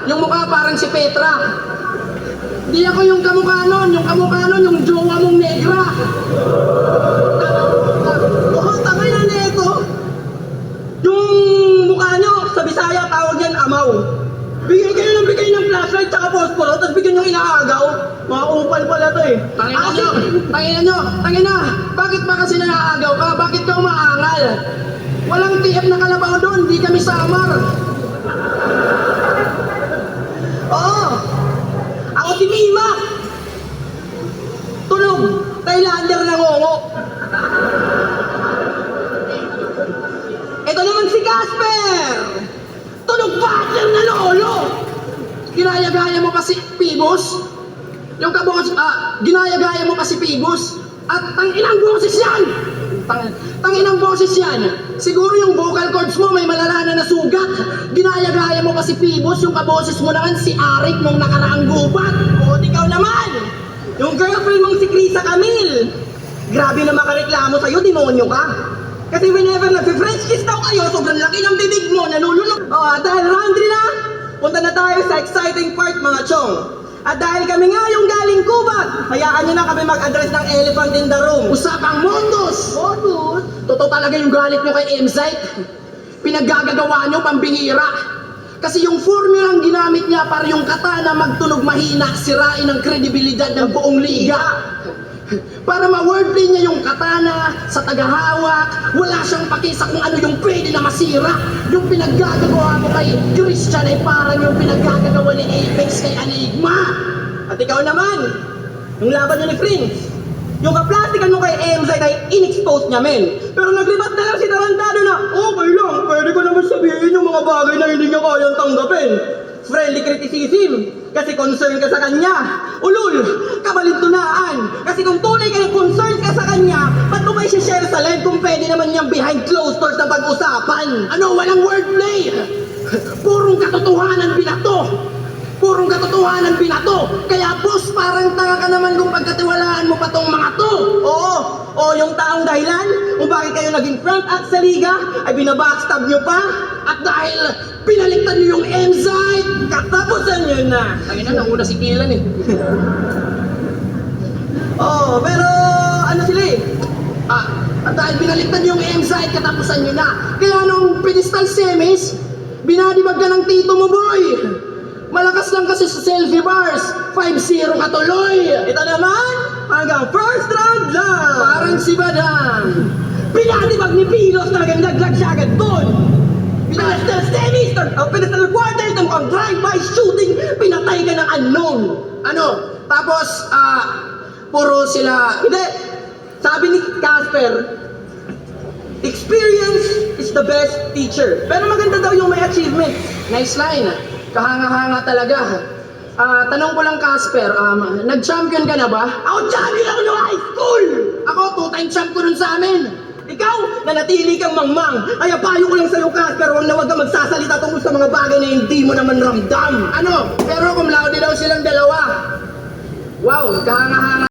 Yung mukha parang si Petra. Di ako yung kamukha nun, yung jowa mong negra. Tangay na neto. Yung mukha nyo, sa Bisaya, tawag yan amaw. Bigay kayo ng flashlight tsaka posporo, tapos bigyan yung inaagaw. Mga upal pala to eh. Tangina, bakit ba kasi naaagaw ka? Bakit ka umaangal? Walang TF na kalabaw doon, di kami samar. Oo, ako si Mima. Tunog, Thailander na ngongo. Ito naman si Casper. Tunog partner na lolo. Ginaya-gaya mo pa si Pibos. Ginaya-gaya mo pa si Pibos. At tanginang boses yan. Tanginang boses yan. Siguro yung vocal cords mo may malala na nasugat. Ginaya-gaya mo pa si Pibos. Yung kaboses mo naman si Arik nung nakaraang gubat. O, ikaw naman. Yung girlfriend mong si Krisa Camille. Grabe na makareklamo sa'yo, demonyo ka. Kasi whenever nag-French kiss daw kayo, sobrang laki ng bibig mo, nalulunok. At dahil Randri na, punta na tayo sa exciting part mga chong. At dahil kami nga yung galing Cuba, hayaan nyo na kami mag-address ng elephant in the room. Usapang Mondos! Mondos? Totoo talaga yung galit nyo kay Emzite. Pinaggagawa nyo pambihira. Kasi yung formulang ginamit niya para yung katana magtunog mahina, sirain ang kredibilidad ng buong liga. Para ma-wordplay niya yung katana sa tagahawak, wala siyang pakisa kung ano yung pwede na masira. Yung pinaggagawa mo kay Christian ay parang yung pinaggagawa ni Apex kay Enigma. At ikaw naman, yung laban niyo ni Prince, yung kaplastikan mo kay Emzite ay in-expose niya, men. Pero naglibat na lang si Tarantado na, okay lang, pwede ko naman sabihin yung mga bagay na hindi niya kayang tanggapin. Friendly criticism, kasi concern ka sa kanya. Ulul, kabalintunaan, kasi kung tunay ka ng concern ka sa kanya, ba't mo ba i-share sa live kung pwede naman niyang behind closed doors na pag-usapan? Ano, walang wordplay. Purong katotohanan binato. Purong katotohanan binato. Kaya boss, parang tanga ka naman kung pagkatiwalaan mo pa tong mga to. Oo, yung taong dahilan kung bakit kayo naging front act sa liga ay binabackstab nyo pa. At dahil pinaliktad nyo yung Emzite, katapusan nyo na. Ay na, nanguna si Kilan eh. Pero ano sila eh? At dahil pinaliktad nyo yung Emzite, katapusan nyo na. Kaya nung pedestal semis, binadibag ka ng tito mo, boy. Malakas lang kasi sa selfie bars. 5-0 ka tuloy. Ito naman, hanggang first round lang. Parang si Badang. Pinatibag ni Pilos, talagang naglag siya agad doon. Pedestal semis, pedestal quarters, ang drive-by shooting, pinatay ka ng unknown. Ano? Tapos, puro sila, hindi. Sabi ni Casper, experience is the best teacher. Pero maganda daw yung may achievement. Nice line. Kahanga-hanga talaga. Tanong ko lang, Casper, nag-champion ka na ba? Ako champion ako ng high school! Ako, 2-time champ ko nun sa amin. Ikaw, nanatili kang mangmang. Kaya payo ko lang sa'yo, Casper, huwag na huwag kang magsasalita tungkol sa mga bagay na hindi mo naman ramdam. Ano? Pero cum laude daw silang dalawa. Wow, kahanga-hanga.